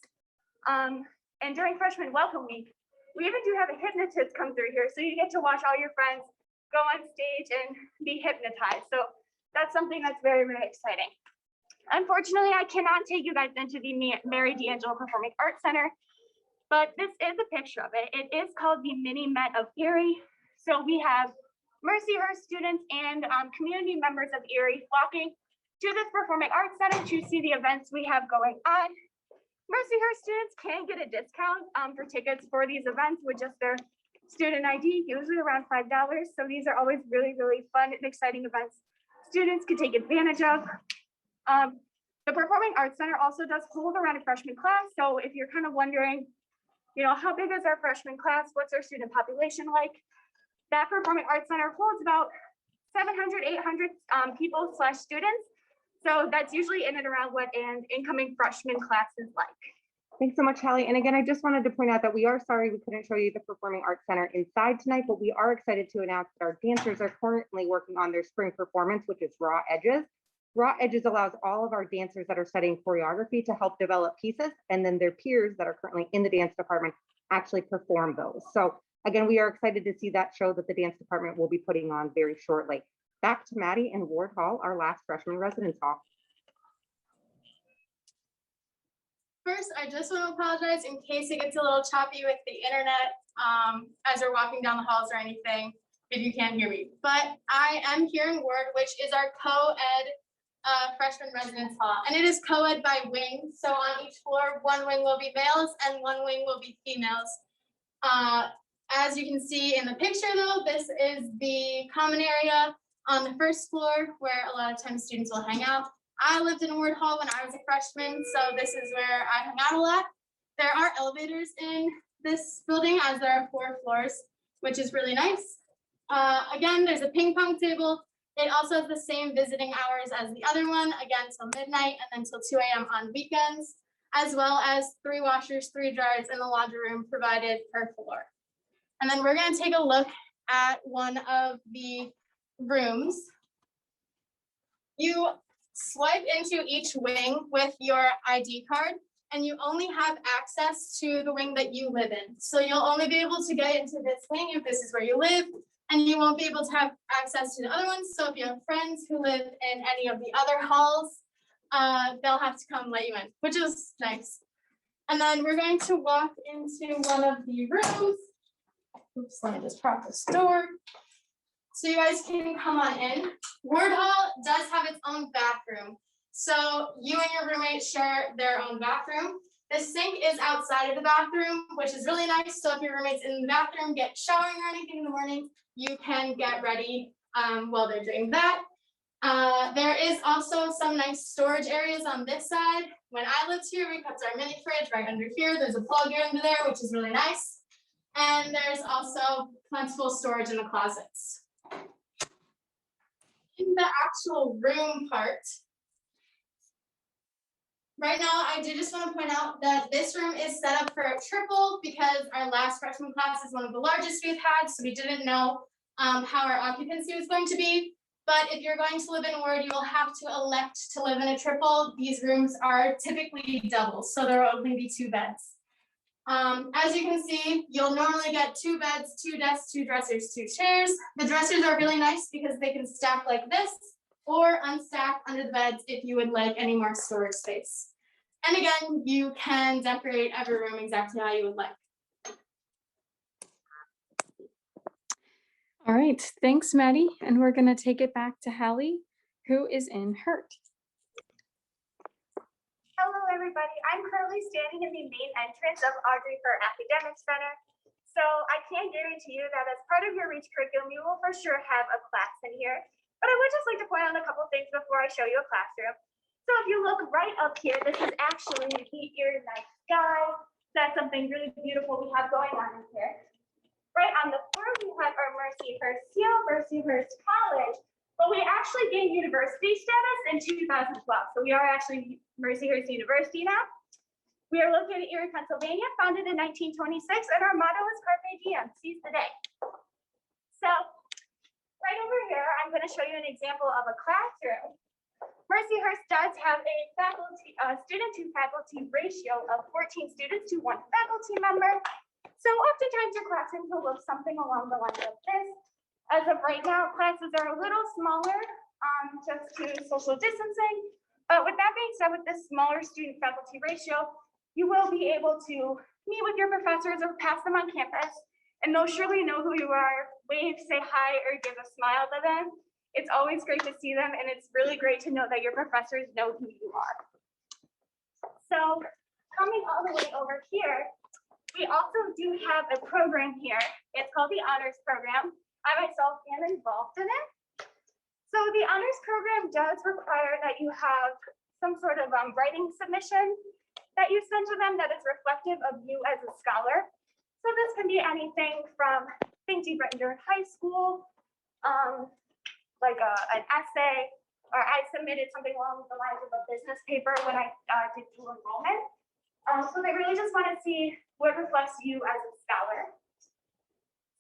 and during Freshman Welcome Week, we even do have a hypnotist come through here, so you get to watch all your friends go on stage and be hypnotized. So that's something that's very, very exciting. Unfortunately, I cannot take you guys into the Mary D'Angelo Performing Arts Center, but this is a picture of it. It is called the Mini Met of Erie. So we have Mercyhurst students and community members of Erie flocking to this Performing Arts Center to see the events we have going on. Mercyhurst students can get a discount for tickets for these events with just their student ID, usually around $5. So these are always really, really fun and exciting events students can take advantage of. The Performing Arts Center also does hold around a freshman class. So if you're kind of wondering, how big is our freshman class? What's our student population like? That Performing Arts Center holds about 700, 800 people / students. So that's usually in and around what an incoming freshman class is like. Thanks so much, Hallie. And again, I just wanted to point out that we are sorry we couldn't show you the Performing Arts Center inside tonight, but we are excited to announce that our dancers are currently working on their spring performance, which is Raw Edges. Raw Edges allows all of our dancers that are studying choreography to help develop pieces, and then their peers that are currently in the dance department actually perform those. So again, we are excited to see that show that the dance department will be putting on very shortly. Back to Maddie and Ward Hall, our last freshman residence hall. First, I just want to apologize in case it gets a little choppy with the internet as we're walking down the halls or anything, if you can't hear me. But I am here in Ward, which is our co-ed freshman residence hall. And it is co-ed by wing. So on each floor, one wing will be males and one wing will be females. As you can see in the picture though, this is the common area on the first floor where a lot of times students will hang out. I lived in Ward Hall when I was a freshman, so this is where I hung out a lot. There are elevators in this building as there are 4 floors, which is really nice. Again, there's a ping pong table. It also has the same visiting hours as the other one, again, till midnight and then till 2 a.m. on weekends, as well as 3 washers, 3 dryers in the laundry room provided per floor. And then we're gonna take a look at one of the rooms. You swipe into each wing with your ID card, and you only have access to the wing that you live in. So you'll only be able to get into this wing if this is where you live, and you won't be able to have access to the other ones. So if you have friends who live in any of the other halls, they'll have to come let you in, which is nice. And then we're going to walk into one of the rooms. Oops, let me just prop this door. So you guys can come on in. Ward Hall does have its own bathroom. So you and your roommate share their own bathroom. The sink is outside of the bathroom, which is really nice. So if your roommate's in the bathroom, showering or anything in the morning, you can get ready while they're doing that. There is also some nice storage areas on this side. When I lived here, we kept our mini fridge right under here. There's a plug under there, which is really nice. And there's also plentiful storage in the closets. in the actual room part, right now, I do just want to point out that this room is set up for a triple because our last freshman class is one of the largest we've had, so we didn't know how our occupancy was going to be. But if you're going to live in Ward, you will have to elect to live in a triple. These rooms are typically doubles, so there will only be 2 beds. As you can see, you'll normally get 2 beds, 2 desks, 2 dressers, 2 chairs. The dressers are really nice because they can stack like this or unstack under the beds if you would like any more storage space. And again, you can decorate every room exactly how you would like. All right, thanks, Maddie. And we're going to take it back to Hallie, who is in Hurt. Hello, everybody. I'm currently standing in the main entrance of Audrey for Academic Center. So I can guarantee you that as part of your REACH curriculum, you will for sure have a class in here. But I would just like to point out a couple things before I show you a classroom. So if you look right up here, this is actually the ear night sky. That's something really beautiful we have going on in here. Right on the floor, we have our Mercyhurst seal, Mercyhurst College. But we actually gained university status in 2012. So we are actually Mercyhurst University now. We are located here in Pennsylvania, founded in 1926, and our motto is Carpe Diem, seize the day. So right over here, I'm going to show you an example of a classroom. Mercyhurst does have a student to faculty ratio of 14 students to 1 faculty member. So oftentimes your classroom will look something along the lines of this. As of right now, classes are a little smaller just to social distancing. But with that being said, with this smaller student faculty ratio, you will be able to meet with your professors or pass them on campus, and they'll surely know who you are, wave, say hi, or give a smile to them. It's always great to see them, and it's really great to know that your professors know who you are. So coming all the way over here, we also do have a program here. It's called the Honors Program. I myself am involved in it. So the Honors Program does require that you have some sort of writing submission that you send to them that is reflective of you as a scholar. So this can be anything from things you've written during high school, like an essay, or I submitted something along the lines of a business paper when I did dual enrollment. So they really just want to see what reflects you as a scholar.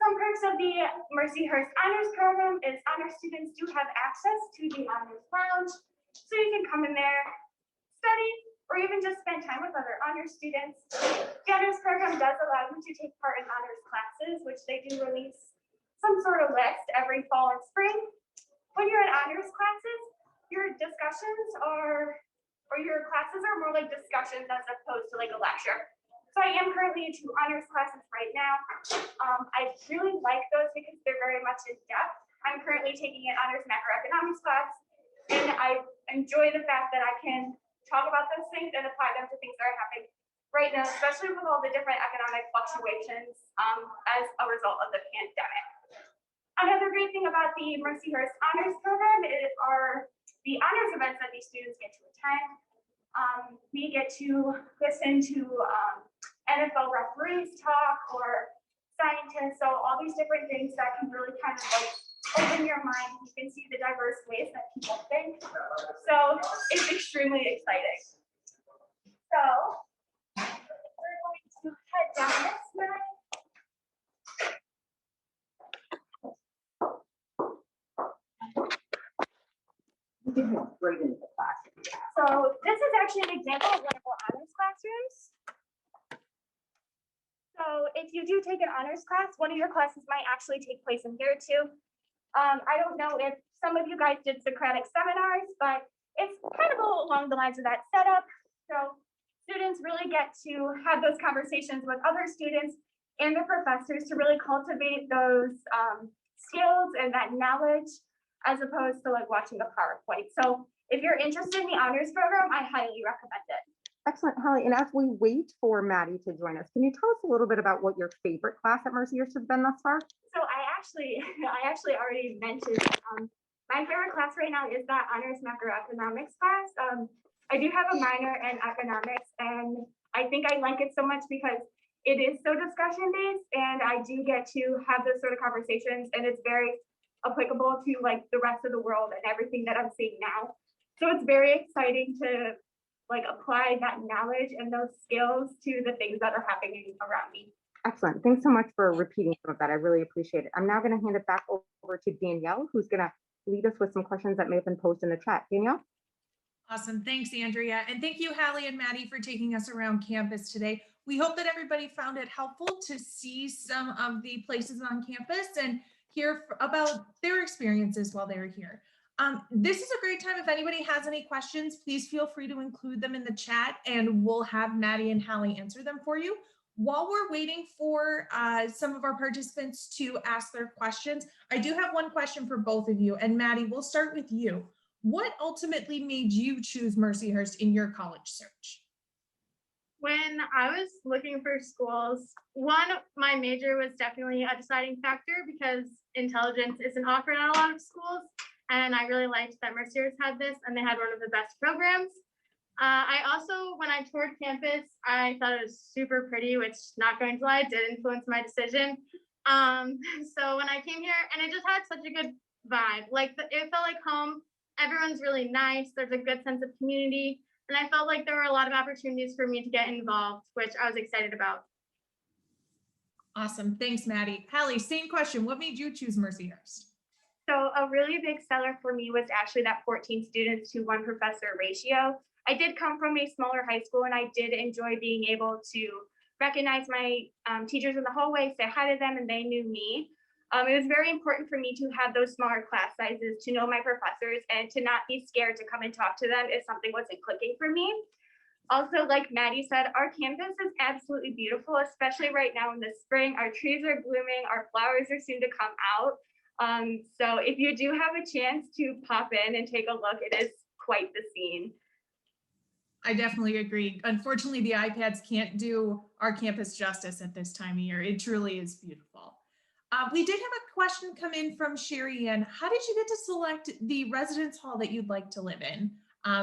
Some perks of the Mercyhurst Honors Program is honor students do have access to the Honors Lounge, so you can come in there, study, or even just spend time with other honors students. The Honors Program does allow you to take part in honors classes, which they do release some sort of list every fall and spring. When you're in honors classes, your discussions or your classes are more like discussions as opposed to like a lecture. So I am currently in 2 honors classes right now. I really like those because they're very much in depth. I'm currently taking an honors macroeconomics class, and I enjoy the fact that I can talk about those things and apply them to things that are happening right now, especially with all the different economic fluctuations as a result of the pandemic. Another great thing about the Mercyhurst Honors Program are the honors events that these students get to attend. We get to listen to NFL referees talk or scientists, so all these different things that can really kind of like open your mind. You can see the diverse ways that people think. So it's extremely exciting. So we're going to head down this way. Right into the classroom. So this is actually an example of one of our honors classrooms. So if you do take an honors class, one of your classes might actually take place in here too. I don't know if some of you guys did Socratic Seminars, but it's kind of along the lines of that setup. So students really get to have those conversations with other students and their professors to really cultivate those skills and that knowledge, as opposed to like watching a PowerPoint. So if you're interested in the honors program, I highly recommend it. Excellent, Hallie. And as we wait for Maddie to join us, can you tell us a little bit about what your favorite class at Mercyhurst has been thus far? So I actually already mentioned my favorite class right now is that honors macroeconomics class. I do have a minor in economics, and I think I like it so much because it is so discussion based, and I do get to have those sort of conversations, and it's very applicable to like the rest of the world and everything that I'm seeing now. So it's very exciting to like apply that knowledge and those skills to the things that are happening around me. Excellent. Thanks so much for repeating some of that. I really appreciate it. I'm now going to hand it back over to Danielle, who's going to lead us with some questions that may have been posted in the chat. Danielle? Awesome. Thanks, Andrea. And thank you, Hallie and Maddie, for taking us around campus today. We hope that everybody found it helpful to see some of the places on campus and hear about their experiences while they were here. This is a great time. If anybody has any questions, please feel free to include them in the chat and we'll have Maddie and Hallie answer them for you. While we're waiting for some of our participants to ask their questions, I do have one question for both of you. And Maddie, we'll start with you. What ultimately made you choose Mercyhurst in your college search? When I was looking for schools, my major was definitely a deciding factor because intelligence isn't offered at a lot of schools. And I really liked that Mercyhurst had this and they had one of the best programs. I also, when I toured campus, I thought it was super pretty, which not going to lie, did influence my decision. So when I came here, and it just had such a good vibe, it felt like home. Everyone's really nice. There's a good sense of community. And I felt like there were a lot of opportunities for me to get involved, which I was excited about. Awesome. Thanks, Maddie. Hallie, same question. What made you choose Mercyhurst? So a really big seller for me was actually that 14 students to 1 professor ratio. I did come from a smaller high school and I did enjoy being able to recognize my teachers in the hallway, say hi to them, and they knew me. It was very important for me to have those smaller class sizes, to know my professors and to not be scared to come and talk to them if something wasn't clicking for me. Also, like Maddie said, our campus is absolutely beautiful, especially right now in the spring. Our trees are blooming, our flowers are soon to come out. So if you do have a chance to pop in and take a look, it is quite the scene. I definitely agree. Unfortunately, the iPads can't do our campus justice at this time of year. It truly is beautiful. We did have a question come in from Sherry Ann. How did you get to select the residence hall that you'd like to live in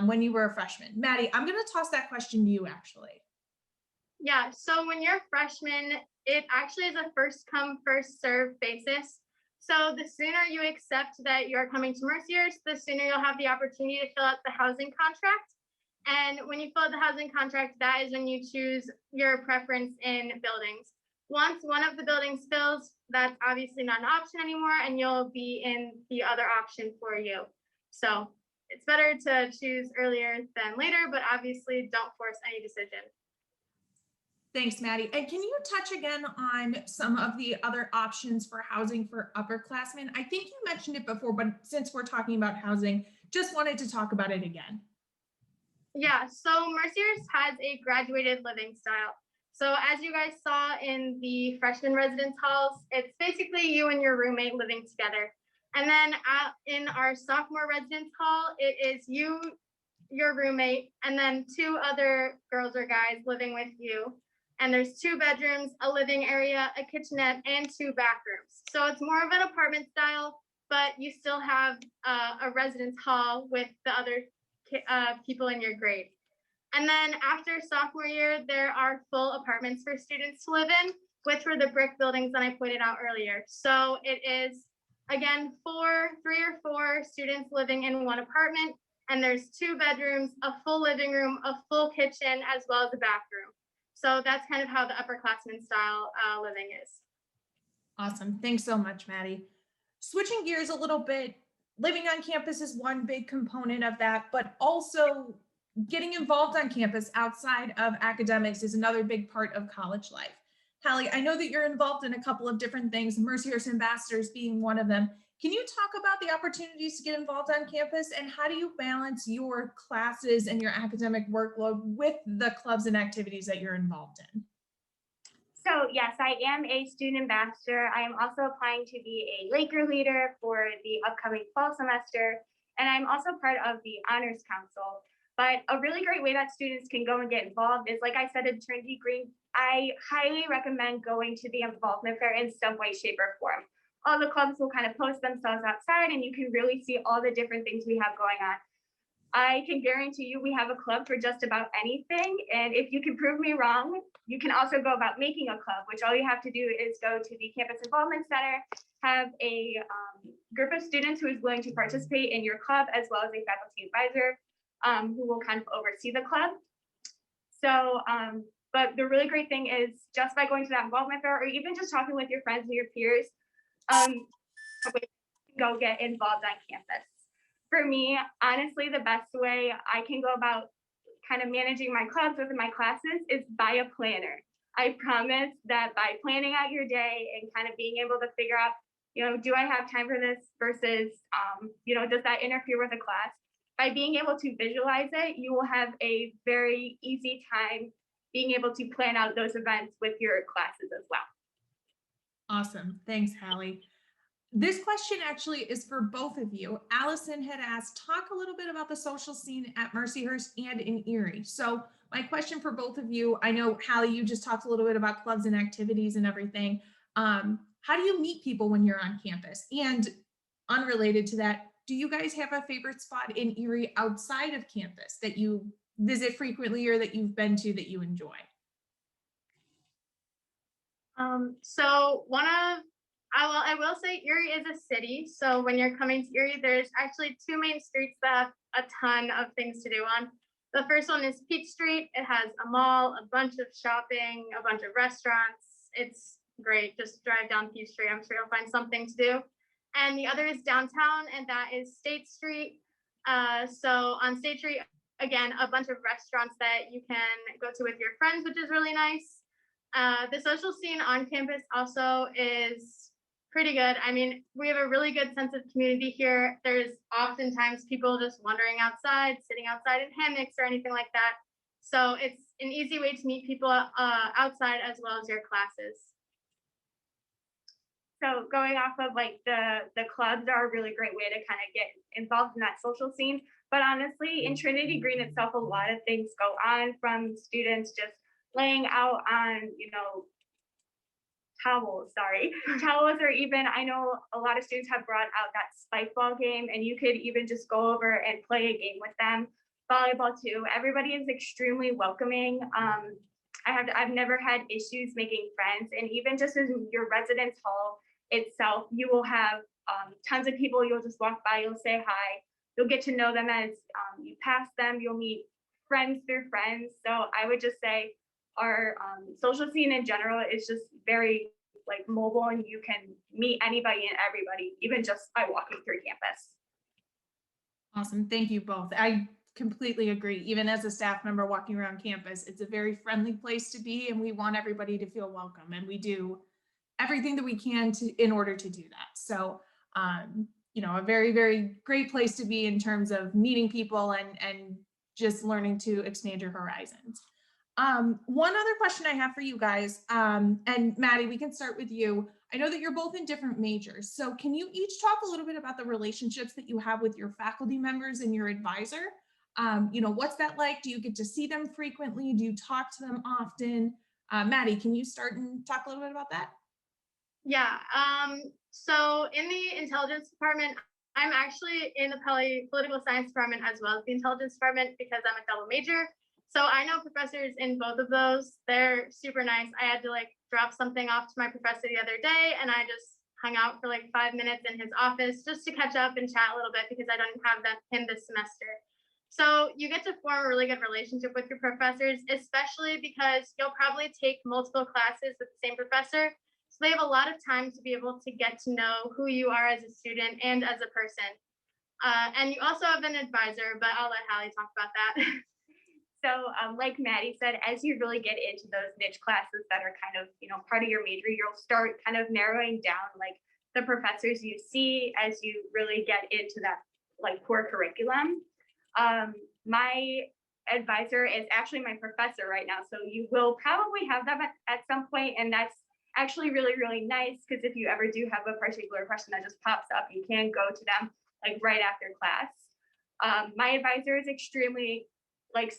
when you were a freshman? Maddie, I'm going to toss that question to you, actually. Yeah, so when you're a freshman, it actually is a first come, first serve basis. So the sooner you accept that you're coming to Mercyhurst, the sooner you'll have the opportunity to fill out the housing contract. And when you fill out the housing contract, that is when you choose your preference in buildings. Once one of the buildings fills, that's obviously not an option anymore, and you'll be in the other option for you. So it's better to choose earlier than later, but obviously don't force any decision. Thanks, Maddie. And can you touch again on some of the other options for housing for upperclassmen? I think you mentioned it before, but since we're talking about housing, just wanted to talk about it again. Yeah, so Mercyhurst has a graduated living style. So as you guys saw in the freshman residence halls, it's basically you and your roommate living together. And then in our sophomore residence hall, it is you, your roommate, and then 2 other girls or guys living with you. And there's 2 bedrooms, a living area, a kitchenette, and 2 bathrooms. So it's more of an apartment style, but you still have a residence hall with the other people in your grade. And then after sophomore year, there are full apartments for students to live in, which were the brick buildings that I pointed out earlier. So it is, again, 3 or 4 students living in one apartment, and there's 2 bedrooms, a full living room, a full kitchen, as well as a bathroom. So that's kind of how the upperclassmen style living is. Awesome. Thanks so much, Maddie. Switching gears a little bit, living on campus is one big component of that, but also getting involved on campus outside of academics is another big part of college life. Hallie, I know that you're involved in a couple of different things, Mercyhurst Ambassadors being one of them. Can you talk about the opportunities to get involved on campus and how do you balance your classes and your academic workload with the clubs and activities that you're involved in? So yes, I am a student ambassador. I am also applying to be a Laker leader for the upcoming fall semester. And I'm also part of the Honors Council. But a really great way that students can go and get involved is, like I said, in Trinity Green, I highly recommend going to the involvement fair in some way, shape, or form. All the clubs will kind of post themselves outside and you can really see all the different things we have going on. I can guarantee you we have a club for just about anything. And if you can prove me wrong, you can also go about making a club, which all you have to do is go to the Campus Involvement Center, have a group of students who is willing to participate in your club, as well as a faculty advisor who will kind of oversee the club. So, but the really great thing is just by going to that involvement fair, or even just talking with your friends and your peers, go get involved on campus. For me, honestly, the best way I can go about kind of managing my clubs within my classes is by a planner. I promise that by planning out your day and kind of being able to figure out, do I have time for this versus, does that interfere with a class? By being able to visualize it, you will have a very easy time being able to plan out those events with your classes as well. Awesome. Thanks, Hallie. This question actually is for both of you. Allison had asked, talk a little bit about the social scene at Mercyhurst and in Erie. So my question for both of you, I know Hallie, you just talked a little bit about clubs and activities and everything. How do you meet people when you're on campus? And unrelated to that, do you guys have a favorite spot in Erie outside of campus that you visit frequently or that you've been to that you enjoy? So I will say Erie is a city. So when you're coming to Erie, there's actually two main streets that have a ton of things to do on. The first one is Peach Street. It has a mall, a bunch of shopping, a bunch of restaurants. It's great. Just drive down Peach Street. I'm sure you'll find something to do. And the other is downtown, and that is State Street. So on State Street, again, a bunch of restaurants that you can go to with your friends, which is really nice. The social scene on campus also is pretty good. I mean, we have a really good sense of community here. There's oftentimes people just wandering outside, sitting outside in hammocks or anything like that. So it's an easy way to meet people outside as well as your classes. So going off of like the clubs are a really great way to kind of get involved in that social scene. But honestly, in Trinity Green itself, a lot of things go on, from students just laying out on, towels, or even, I know a lot of students have brought out that spike ball game, and you could even just go over and play a game with them. Volleyball too. Everybody is extremely welcoming. I've never had issues making friends, and even just in your residence hall itself, you will have tons of people. You'll just walk by, you'll say hi, you'll get to know them as you pass them, you'll meet friends through friends. So I would just say our social scene in general is just very like mobile, and you can meet anybody and everybody, even just by walking through campus. Awesome. Thank you both. I completely agree. Even as a staff member walking around campus, it's a very friendly place to be, and we want everybody to feel welcome, and we do everything that we can in order to do that. So, a very, very great place to be in terms of meeting people and just learning to expand your horizons. One other question I have for you guys, and Maddie, we can start with you. I know that you're both in different majors, so can you each talk a little bit about the relationships that you have with your faculty members and your advisor? What's that like? Do you get to see them frequently? Do you talk to them often? Maddie, can you start and talk a little bit about that? Yeah, so in the intelligence department, I'm actually in the political science department as well as the intelligence department because I'm a double major. So I know professors in both of those. They're super nice. I had to drop something off to my professor the other day, and I just hung out for 5 minutes in his office just to catch up and chat a little bit because I don't have him this semester. So you get to form a really good relationship with your professors, especially because you'll probably take multiple classes with the same professor. So they have a lot of time to be able to get to know who you are as a student and as a person. And you also have an advisor, but I'll let Hallie talk about that. So like Maddie said, as you really get into those niche classes that are kind of, part of your major, you'll start kind of narrowing down the professors you see as you really get into that core curriculum. My advisor is actually my professor right now. So you will probably have them at some point, and that's actually really, really nice because if you ever do have a particular question that just pops up, you can go to them right after class. My advisor is extremely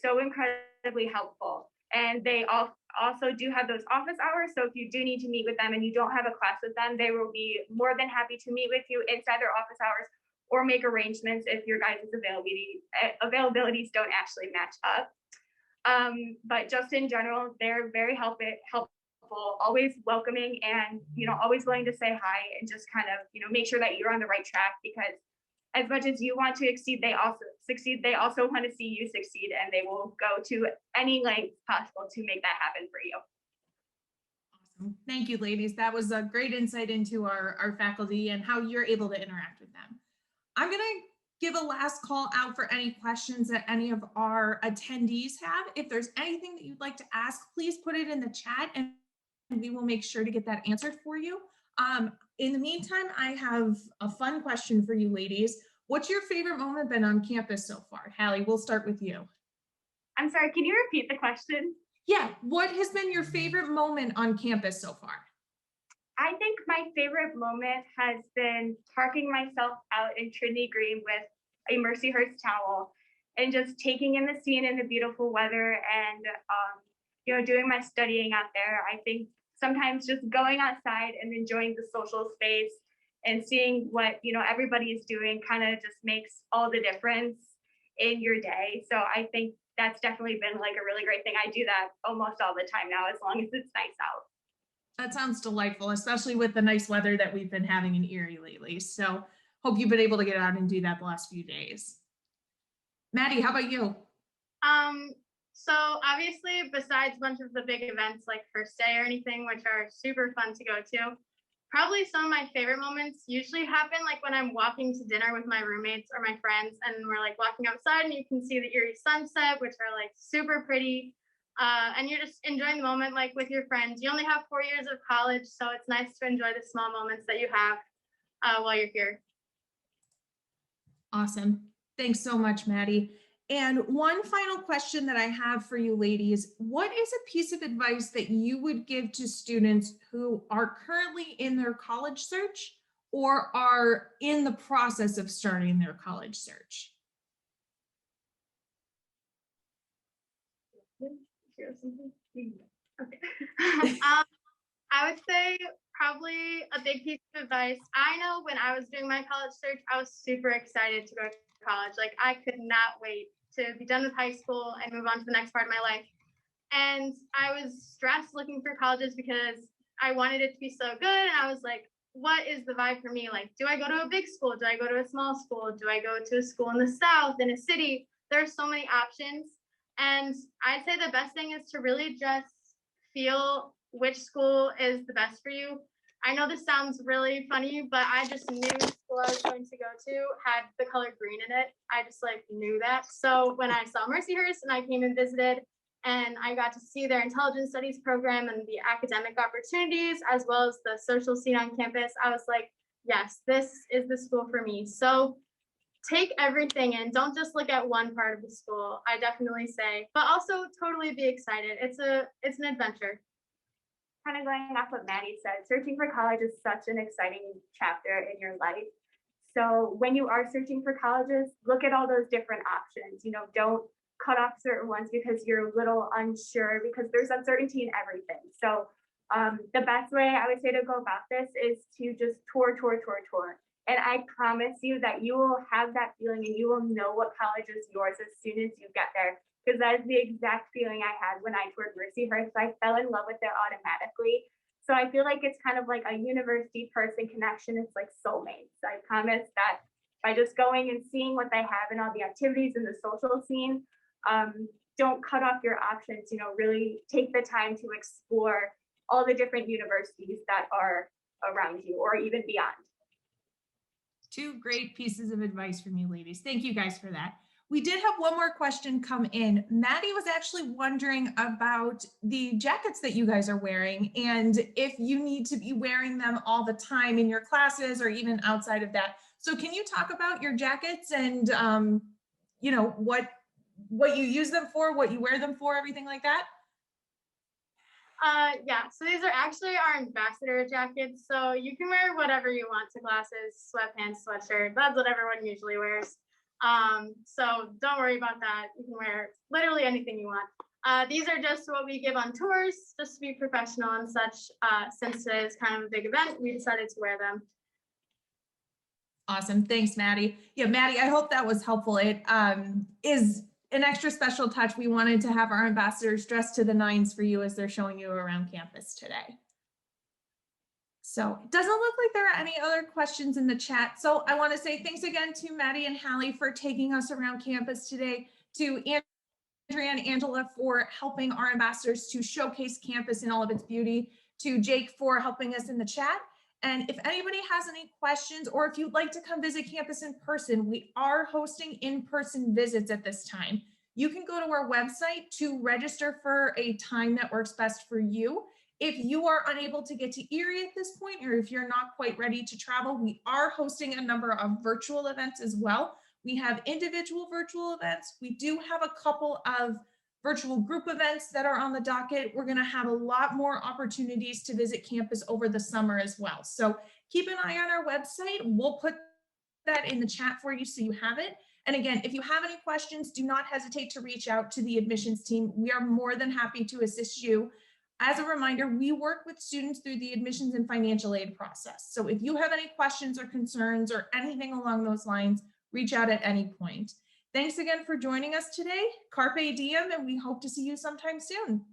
so incredibly helpful, and they also do have those office hours. So if you do need to meet with them and you don't have a class with them, they will be more than happy to meet with you inside their office hours or make arrangements if your guys' availabilities don't actually match up. But just in general, they're very helpful, always welcoming, and always willing to say hi and just kind of make sure that you're on the right track, because as much as you want to exceed, they also want to see you succeed, and they will go to any length possible to make that happen for you. Awesome. Thank you, ladies. That was a great insight into our faculty and how you're able to interact with them. I'm going to give a last call out for any questions that any of our attendees have. If there's anything that you'd like to ask, please put it in the chat and we will make sure to get that answered for you. In the meantime, I have a fun question for you ladies. What's your favorite moment been on campus so far? Hallie, we'll start with you. I'm sorry, can you repeat the question? Yeah, what has been your favorite moment on campus so far? I think my favorite moment has been parking myself out in Trinity Green with a Mercyhurst towel and just taking in the scene and the beautiful weather and doing my studying out there. I think sometimes just going outside and enjoying the social space and seeing what everybody is doing kind of just makes all the difference in your day. So I think that's definitely been like a really great thing. I do that almost all the time now, as long as it's nice out. That sounds delightful, especially with the nice weather that we've been having in Erie lately. So hope you've been able to get out and do that the last few days. Maddie, how about you? So obviously, besides a bunch of the big events like first day or anything, which are super fun to go to, probably some of my favorite moments usually happen like when I'm walking to dinner with my roommates or my friends, and we're like walking outside and you can see the Erie sunset, which are like super pretty. And you're just enjoying the moment like with your friends. You only have 4 years of college, so it's nice to enjoy the small moments that you have while you're here. Awesome. Thanks so much, Maddie. And one final question that I have for you ladies, what is a piece of advice that you would give to students who are currently in their college search or are in the process of starting their college search? Okay. I would say probably a big piece of advice. I know when I was doing my college search, I was super excited to go to college. Like I could not wait to be done with high school and move on to the next part of my life. And I was stressed looking for colleges because I wanted it to be so good. And I was like, what is the vibe for me? Like, do I go to a big school? Do I go to a small school? Do I go to a school in the South, in a city? There are so many options. And I'd say the best thing is to really just feel which school is the best for you. I know this sounds really funny, but I just knew the school I was going to go to had the color green in it. I just knew that. So when I saw Mercyhurst and I came and visited and I got to see their intelligence studies program and the academic opportunities, as well as the social scene on campus, I was like, yes, this is the school for me. So take everything in. Don't just look at one part of the school, I definitely say, but also totally be excited. It's an adventure. Kind of going off what Maddie said, searching for college is such an exciting chapter in your life. So when you are searching for colleges, look at all those different options. Don't cut off certain ones because you're a little unsure, because there's uncertainty in everything. So the best way I would say to go about this is to just tour. And I promise you that you will have that feeling and you will know what college is yours as soon as you get there. Because that is the exact feeling I had when I toured Mercyhurst. I fell in love with it automatically. So I feel like it's kind of like a university person connection. It's like soulmates. I promise that by just going and seeing what they have and all the activities in the social scene, don't cut off your options. Really take the time to explore all the different universities that are around you or even beyond. Two great pieces of advice from you ladies. Thank you guys for that. We did have one more question come in. Maddie was actually wondering about the jackets that you guys are wearing and if you need to be wearing them all the time in your classes or even outside of that. So can you talk about your jackets and what you use them for, what you wear them for, everything like that? Yeah, so these are actually our ambassador jackets. So you can wear whatever you want to classes, sweatpants, sweatshirt. That's what everyone usually wears. So don't worry about that. You can wear literally anything you want. These are just what we give on tours, just to be professional and such. Since it is kind of a big event, we decided to wear them. Awesome. Thanks, Maddie. Yeah, Maddie, I hope that was helpful. It is an extra special touch. We wanted to have our ambassadors dressed to the nines for you as they're showing you around campus today. So it doesn't look like there are any other questions in the chat. So I want to say thanks again to Maddie and Hallie for taking us around campus today, to Andrea and Angela for helping our ambassadors to showcase campus in all of its beauty, to Jake for helping us in the chat. And if anybody has any questions, or if you'd like to come visit campus in person, we are hosting in-person visits at this time. You can go to our website to register for a time that works best for you. If you are unable to get to Erie at this point, or if you're not quite ready to travel, we are hosting a number of virtual events as well. We have individual virtual events. We do have a couple of virtual group events that are on the docket. We're going to have a lot more opportunities to visit campus over the summer as well. So keep an eye on our website. We'll put that in the chat for you so you have it. And again, if you have any questions, do not hesitate to reach out to the admissions team. We are more than happy to assist you. As a reminder, we work with students through the admissions and financial aid process. So if you have any questions or concerns or anything along those lines, reach out at any point. Thanks again for joining us today. Carpe diem, and we hope to see you sometime soon.